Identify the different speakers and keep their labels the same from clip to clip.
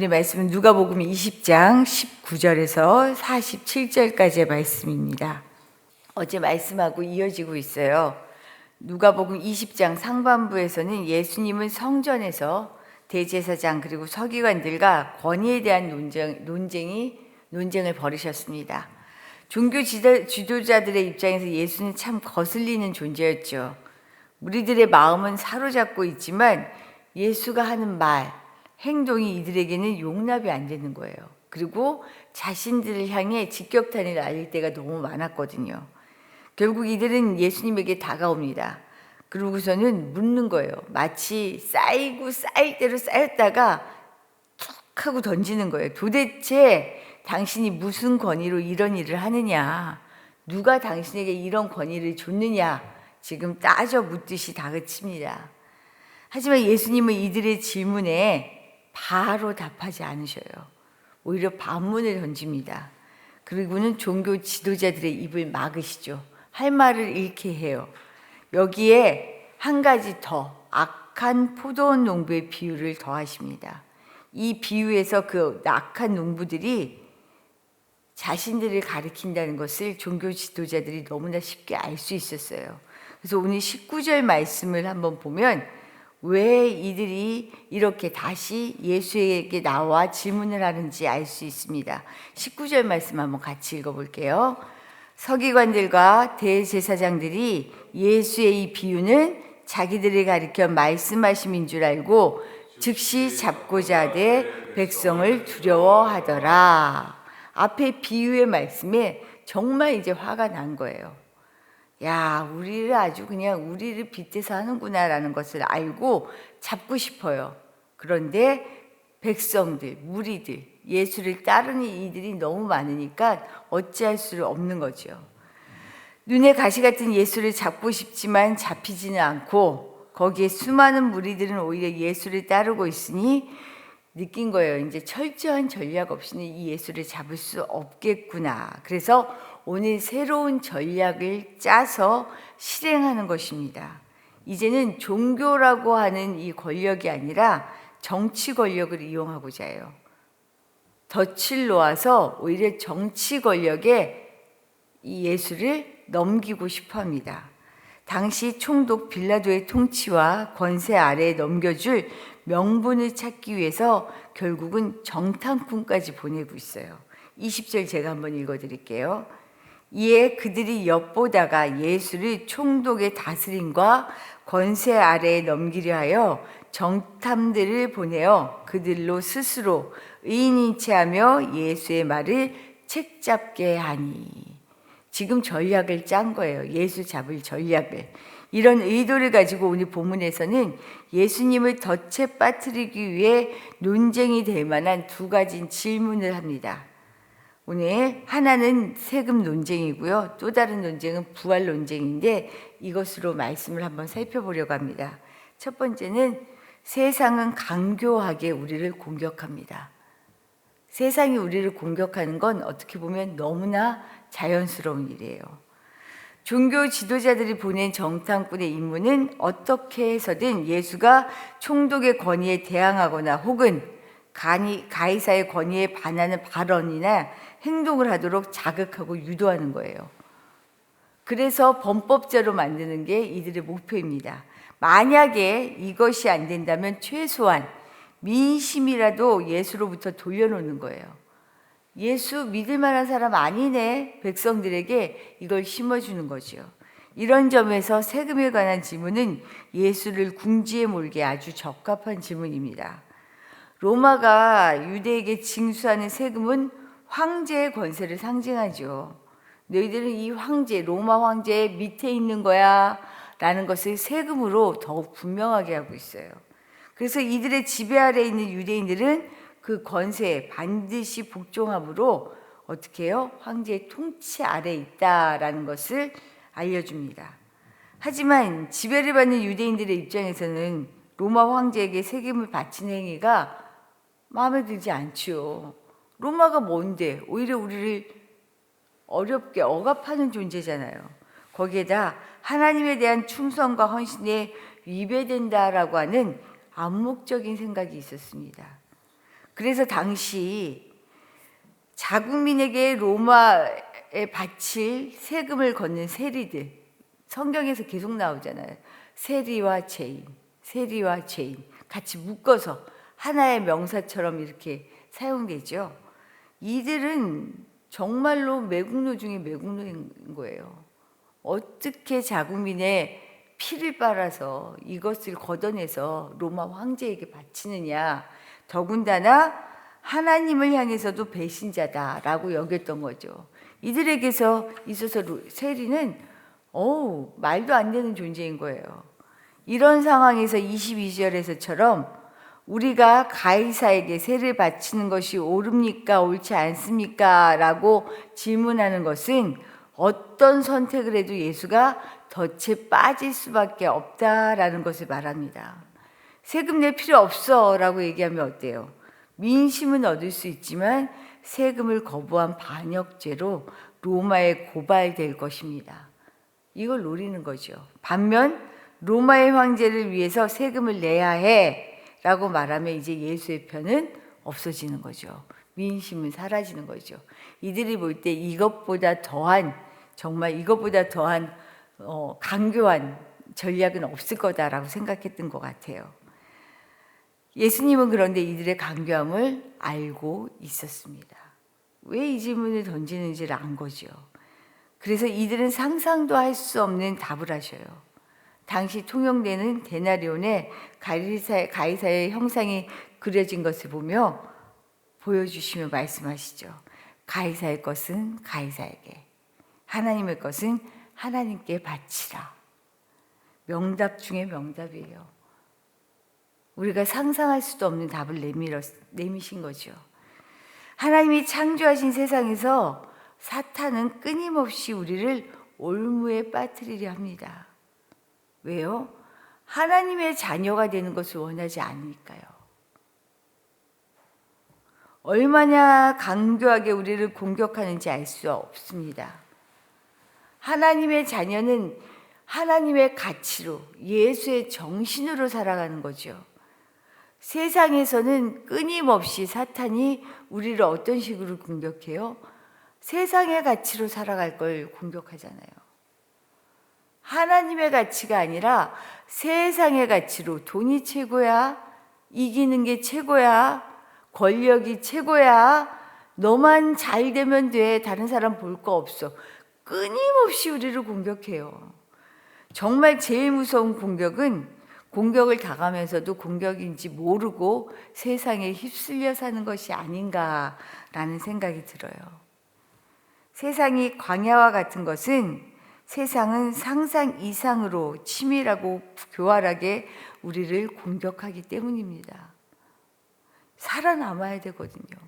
Speaker 1: 오늘 말씀은 누가복음 20장 19절에서 47절까지의 말씀입니다. 어제 말씀하고 이어지고 있어요. 누가복음 20장 상반부에서는 예수님은 성전에서 대제사장 그리고 서기관들과 권위에 대한 논쟁을 벌이셨습니다. 종교 지도자들의 입장에서 예수는 참 거슬리는 존재였죠. 무리들의 마음은 사로잡고 있지만 예수가 하는 말, 행동이 이들에게는 용납이 안 되는 거예요. 그리고 자신들을 향해 직격탄을 날릴 때가 너무 많았거든요. 결국 이들은 예수님에게 다가옵니다. 그러고서는 묻는 거예요. 마치 쌓이고 쌓일 대로 쌓였다가 툭 하고 던지는 거예요. 도대체 당신이 무슨 권위로 이런 일을 하느냐? 누가 당신에게 이런 권위를 줬느냐? 지금 따져 묻듯이 다그칩니다. 하지만 예수님은 이들의 질문에 바로 답하지 않으셔요. 오히려 반문을 던집니다. 그리고는 종교 지도자들의 입을 막으시죠. 할 말을 잃게 해요. 여기에 한 가지 더 악한 포도원 농부의 비유를 더하십니다. 이 비유에서 그 악한 농부들이 자신들을 가리킨다는 것을 종교 지도자들이 너무나 쉽게 알 수 있었어요. 그래서 오늘 19절 말씀을 한번 보면 왜 이들이 이렇게 다시 예수에게 나와 질문을 하는지 알 수 있습니다. 19절 말씀 한번 같이 읽어볼게요. 서기관들과 대제사장들이 예수의 이 비유는 자기들을 가리켜 말씀하심인 줄 알고 즉시 잡고자 하되 백성을 두려워하더라. 앞에 비유의 말씀에 정말 이제 화가 난 거예요. 야, 우리를 아주 그냥 우리를 빗대서 하는구나라는 것을 알고 잡고 싶어요. 그런데 백성들, 무리들, 예수를 따르는 이들이 너무 많으니까 어찌할 수 없는 거죠. 눈에 가시 같은 예수를 잡고 싶지만 잡히지는 않고 거기에 수많은 무리들은 오히려 예수를 따르고 있으니 느낀 거예요. 이제 철저한 전략 없이는 이 예수를 잡을 수 없겠구나. 그래서 오늘 새로운 전략을 짜서 실행하는 것입니다. 이제는 종교라고 하는 이 권력이 아니라 정치 권력을 이용하고자 해요. 덫을 놓아서 오히려 정치 권력에 이 예수를 넘기고 싶어 합니다. 당시 총독 빌라도의 통치와 권세 아래에 넘겨줄 명분을 찾기 위해서 결국은 정탐꾼까지 보내고 있어요. 20절 제가 한번 읽어드릴게요. 이에 그들이 엿보다가 예수를 총독의 다스림과 권세 아래에 넘기려 하여 정탐들을 보내어 그들로 스스로 의인인 체하며 예수의 말을 책잡게 하니. 지금 전략을 짠 거예요. 예수 잡을 전략을. 이런 의도를 가지고 오늘 본문에서는 예수님을 덫에 빠뜨리기 위해 논쟁이 될 만한 두 가지 질문을 합니다. 오늘 하나는 세금 논쟁이고요. 또 다른 논쟁은 부활 논쟁인데 이것으로 말씀을 한번 살펴보려고 합니다. 첫 번째는 세상은 강교하게 우리를 공격합니다. 세상이 우리를 공격하는 건 어떻게 보면 너무나 자연스러운 일이에요. 종교 지도자들이 보낸 정탐꾼의 임무는 어떻게 해서든 예수가 총독의 권위에 대항하거나 혹은 가이사의 권위에 반하는 발언이나 행동을 하도록 자극하고 유도하는 거예요. 그래서 범법자로 만드는 게 이들의 목표입니다. 만약에 이것이 안 된다면 최소한 민심이라도 예수로부터 돌려놓는 거예요. 예수 믿을 만한 사람 아니네. 백성들에게 이걸 심어주는 거죠. 이런 점에서 세금에 관한 질문은 예수를 궁지에 몰게 아주 적합한 질문입니다. 로마가 유대에게 징수하는 세금은 황제의 권세를 상징하죠. 너희들은 이 황제, 로마 황제 밑에 있는 거야 라는 것을 세금으로 더욱 분명하게 하고 있어요. 그래서 이들의 지배 아래에 있는 유대인들은 그 권세에 반드시 복종함으로 어떻게 해요? 황제의 통치 아래에 있다라는 것을 알려줍니다. 하지만 지배를 받는 유대인들의 입장에서는 로마 황제에게 세금을 바치는 행위가 마음에 들지 않죠. 로마가 뭔데? 오히려 우리를 어렵게 억압하는 존재잖아요. 거기에다 하나님에 대한 충성과 헌신에 위배된다라고 하는 암묵적인 생각이 있었습니다. 그래서 당시 자국민에게 로마에 바칠 세금을 걷는 세리들, 성경에서 계속 나오잖아요. 세리와 죄인, 세리와 죄인 같이 묶어서 하나의 명사처럼 이렇게 사용되죠. 이들은 정말로 매국노 중에 매국노인 거예요. 어떻게 자국민의 피를 빨아서 이것을 걷어내서 로마 황제에게 바치느냐. 더군다나 하나님을 향해서도 배신자다라고 여겼던 거죠. 이들에게서 있어서 세리는 말도 안 되는 존재인 거예요. 이런 상황에서 22절에서처럼 우리가 가이사에게 세를 바치는 것이 옳습니까? 옳지 않습니까? 라고 질문하는 것은 어떤 선택을 해도 예수가 덫에 빠질 수밖에 없다라는 것을 말합니다. 세금 낼 필요 없어 라고 얘기하면 어때요? 민심은 얻을 수 있지만 세금을 거부한 반역죄로 로마에 고발될 것입니다. 이걸 노리는 거죠. 반면 로마의 황제를 위해서 세금을 내야 해 라고 말하면 이제 예수의 편은 없어지는 거죠. 민심은 사라지는 거죠. 이들이 볼 때 이것보다 더한, 정말 이것보다 더한 강교한 전략은 없을 거다라고 생각했던 것 같아요. 예수님은 그런데 이들의 강교함을 알고 있었습니다. 왜 이 질문을 던지는지를 안 거죠. 그래서 이들은 상상도 할 수 없는 답을 하셔요. 당시 통용되는 데나리온에 가이사의 형상이 그려진 것을 보여주시며 말씀하시죠. 가이사의 것은 가이사에게, 하나님의 것은 하나님께 바치라. 명답 중에 명답이에요. 우리가 상상할 수도 없는 답을 내미신 거죠. 하나님이 창조하신 세상에서 사탄은 끊임없이 우리를 올무에 빠뜨리려 합니다. 왜요? 하나님의 자녀가 되는 것을 원하지 않으니까요. 얼마나 강교하게 우리를 공격하는지 알 수 없습니다. 하나님의 자녀는 하나님의 가치로, 예수의 정신으로 살아가는 거죠. 세상에서는 끊임없이 사탄이 우리를 어떤 식으로 공격해요? 세상의 가치로 살아갈 걸 공격하잖아요. 하나님의 가치가 아니라 세상의 가치로, 돈이 최고야, 이기는 게 최고야, 권력이 최고야, 너만 잘 되면 돼, 다른 사람 볼 거 없어. 끊임없이 우리를 공격해요. 정말 제일 무서운 공격은 공격을 당하면서도 공격인지 모르고 세상에 휩쓸려 사는 것이 아닌가라는 생각이 들어요. 세상이 광야와 같은 것은 세상은 상상 이상으로 치밀하고 교활하게 우리를 공격하기 때문입니다. 살아남아야 되거든요.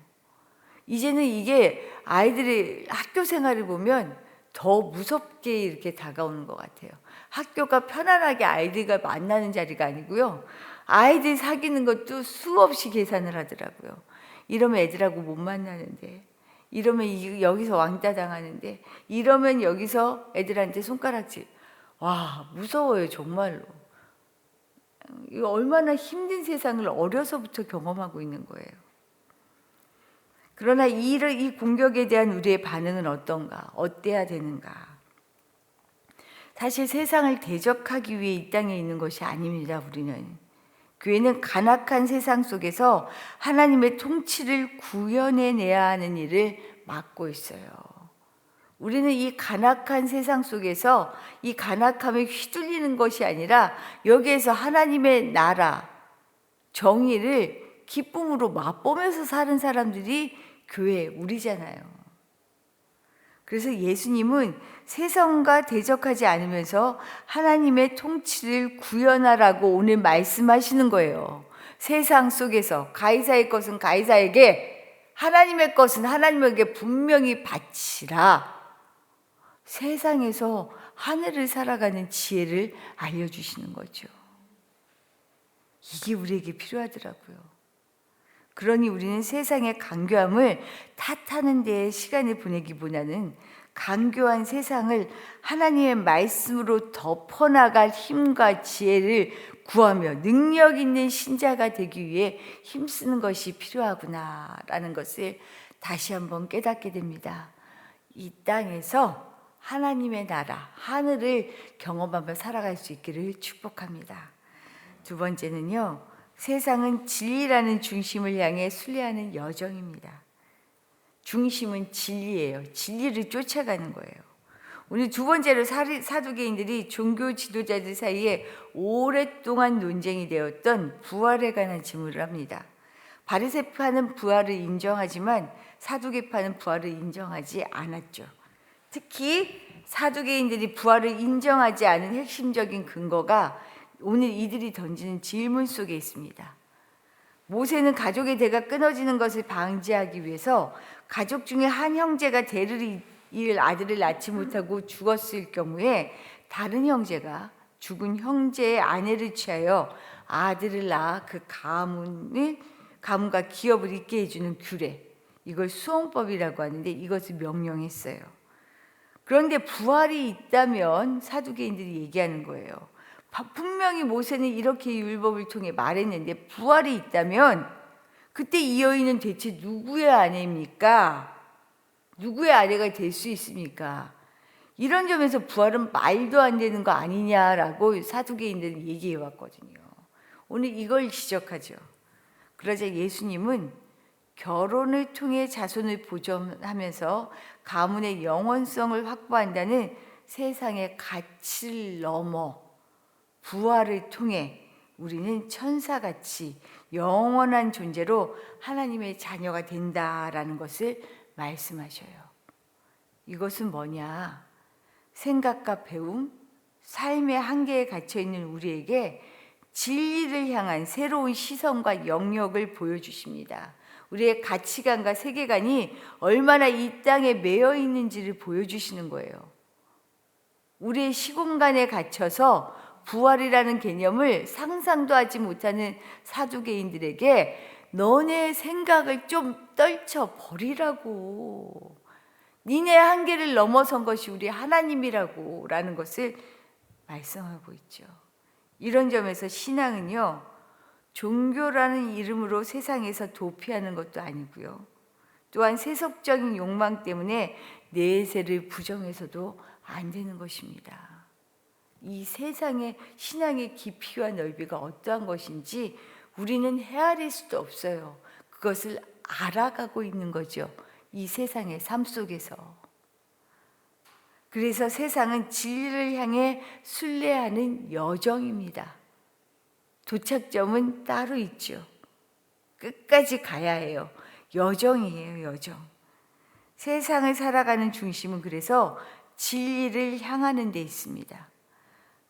Speaker 1: 이제는 이게 아이들의 학교 생활을 보면 더 무섭게 이렇게 다가오는 것 같아요. 학교가 편안하게 아이들과 만나는 자리가 아니고요. 아이들 사귀는 것도 수없이 계산을 하더라고요. 이러면 애들하고 못 만나는데, 이러면 여기서 왕따 당하는데, 이러면 여기서 애들한테 손가락질. 와, 무서워요, 정말로. 이거 얼마나 힘든 세상을 어려서부터 경험하고 있는 거예요. 그러나 이 공격에 대한 우리의 반응은 어떤가? 어때야 되는가? 사실 세상을 대적하기 위해 이 땅에 있는 것이 아닙니다, 우리는. 교회는 간악한 세상 속에서 하나님의 통치를 구현해내야 하는 일을 맡고 있어요. 우리는 이 간악한 세상 속에서 이 간악함에 휘둘리는 것이 아니라 여기에서 하나님의 나라, 정의를 기쁨으로 맛보면서 사는 사람들이 교회, 우리잖아요. 그래서 예수님은 세상과 대적하지 않으면서 하나님의 통치를 구현하라고 오늘 말씀하시는 거예요. 세상 속에서 가이사의 것은 가이사에게, 하나님의 것은 하나님에게 분명히 바치라. 세상에서 하늘을 살아가는 지혜를 알려주시는 거죠. 이게 우리에게 필요하더라고요. 그러니 우리는 세상의 강교함을 탓하는 데에 시간을 보내기보다는 강교한 세상을 하나님의 말씀으로 덮어나갈 힘과 지혜를 구하며 능력 있는 신자가 되기 위해 힘쓰는 것이 필요하구나라는 것을 다시 한번 깨닫게 됩니다. 이 땅에서 하나님의 나라, 하늘을 경험하며 살아갈 수 있기를 축복합니다. 두 번째는요, 세상은 진리라는 중심을 향해 순례하는 여정입니다. 중심은 진리예요. 진리를 쫓아가는 거예요. 오늘 두 번째로 사두개인들이 종교 지도자들 사이에 오랫동안 논쟁이 되었던 부활에 관한 질문을 합니다. 바리새파는 부활을 인정하지만 사두개파는 부활을 인정하지 않았죠. 특히 사두개인들이 부활을 인정하지 않은 핵심적인 근거가 오늘 이들이 던지는 질문 속에 있습니다. 모세는 가족의 대가 끊어지는 것을 방지하기 위해서 가족 중에 한 형제가 대를 이을 아들을 낳지 못하고 죽었을 경우에 다른 형제가 죽은 형제의 아내를 취하여 아들을 낳아 그 가문과 기업을 잇게 해주는 규례, 이걸 수홍법이라고 하는데 이것을 명령했어요. 그런데 부활이 있다면 사두개인들이 얘기하는 거예요. 분명히 모세는 이렇게 율법을 통해 말했는데 부활이 있다면 그때 이 여인은 대체 누구의 아내입니까? 누구의 아내가 될 수 있습니까? 이런 점에서 부활은 말도 안 되는 거 아니냐라고 사두개인들은 얘기해 왔거든요. 오늘 이걸 지적하죠. 그러자 예수님은 결혼을 통해 자손을 보존하면서 가문의 영원성을 확보한다는 세상의 가치를 넘어 부활을 통해 우리는 천사같이 영원한 존재로 하나님의 자녀가 된다라는 것을 말씀하셔요. 이것은 뭐냐? 생각과 배움, 삶의 한계에 갇혀 있는 우리에게 진리를 향한 새로운 시선과 영역을 보여주십니다. 우리의 가치관과 세계관이 얼마나 이 땅에 매여 있는지를 보여주시는 거예요. 우리의 시공간에 갇혀서 부활이라는 개념을 상상도 하지 못하는 사두개인들에게 너네 생각을 좀 떨쳐 버리라고, 니네 한계를 넘어선 것이 우리 하나님이라고 라는 것을 말씀하고 있죠. 이런 점에서 신앙은요, 종교라는 이름으로 세상에서 도피하는 것도 아니고요, 또한 세속적인 욕망 때문에 내세를 부정해서도 안 되는 것입니다. 이 세상의 신앙의 깊이와 넓이가 어떠한 것인지 우리는 헤아릴 수도 없어요. 그것을 알아가고 있는 거죠. 이 세상의 삶 속에서. 그래서 세상은 진리를 향해 순례하는 여정입니다. 도착점은 따로 있죠. 끝까지 가야 해요. 여정이에요, 여정. 세상을 살아가는 중심은 그래서 진리를 향하는 데 있습니다.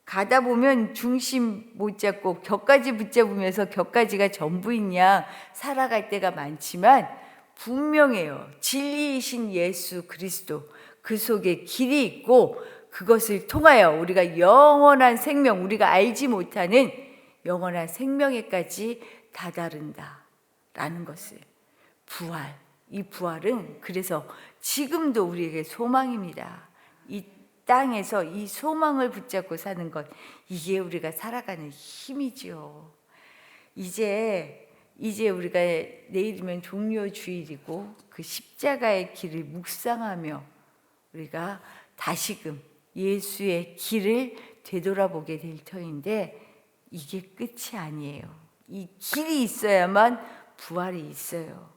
Speaker 1: 가다 보면 중심 못 잡고 격가지 붙잡으면서 격가지가 전부인 양 살아갈 때가 많지만 분명해요. 진리이신 예수 그리스도, 그 속에 길이 있고 그것을 통하여 우리가 영원한 생명, 우리가 알지 못하는 영원한 생명에까지 다다른다라는 것을, 부활, 이 부활은 그래서 지금도 우리에게 소망입니다. 이 땅에서 이 소망을 붙잡고 사는 것, 이게 우리가 살아가는 힘이지요. 이제 우리가 내일이면 종려 주일이고 그 십자가의 길을 묵상하며 우리가 다시금 예수의 길을 되돌아보게 될 터인데 이게 끝이 아니에요. 이 길이 있어야만 부활이 있어요.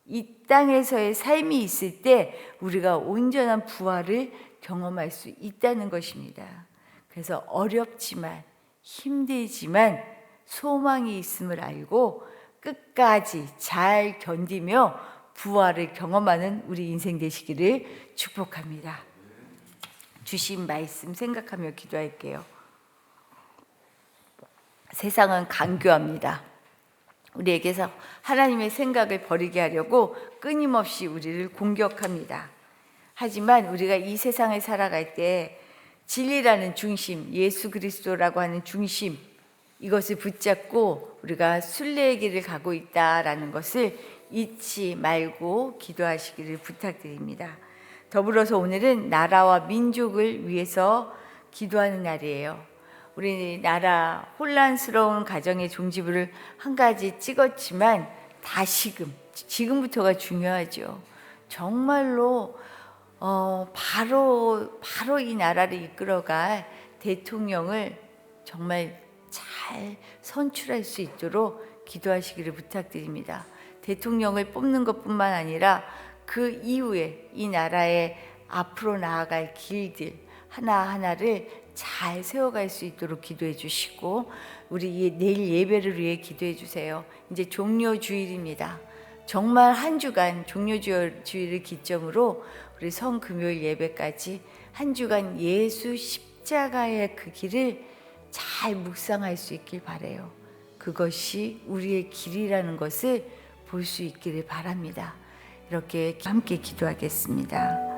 Speaker 1: 이 땅에서의 삶이 있을 때 우리가 온전한 부활을 경험할 수 있다는 것입니다. 그래서 어렵지만 힘들지만 소망이 있음을 알고 끝까지 잘 견디며 부활을 경험하는 우리 인생 되시기를 축복합니다. 주신 말씀 생각하며 기도할게요. 세상은 간교합니다. 우리에게서 하나님의 생각을 버리게 하려고 끊임없이 우리를 공격합니다. 하지만 우리가 이 세상을 살아갈 때 진리라는 중심, 예수 그리스도라고 하는 중심, 이것을 붙잡고 우리가 순례의 길을 가고 있다라는 것을 잊지 말고 기도하시기를 부탁드립니다. 더불어서 오늘은 나라와 민족을 위해서 기도하는 날이에요. 우리나라 혼란스러운 가정의 종지부를 한 가지 찍었지만 지금부터가 중요하죠. 정말로 바로 이 나라를 이끌어갈 대통령을 정말 잘 선출할 수 있도록 기도하시기를 부탁드립니다. 대통령을 뽑는 것뿐만 아니라 그 이후에 이 나라의 앞으로 나아갈 길들 하나하나를 잘 세워갈 수 있도록 기도해 주시고, 우리 내일 예배를 위해 기도해 주세요. 이제 종료주일입니다. 정말 한 주간 종료주일을 기점으로 우리 성금요일 예배까지 한 주간 예수 십자가의 그 길을 잘 묵상할 수 있길 바라요. 그것이 우리의 길이라는 것을 볼 수 있기를 바랍니다. 이렇게 함께 기도하겠습니다.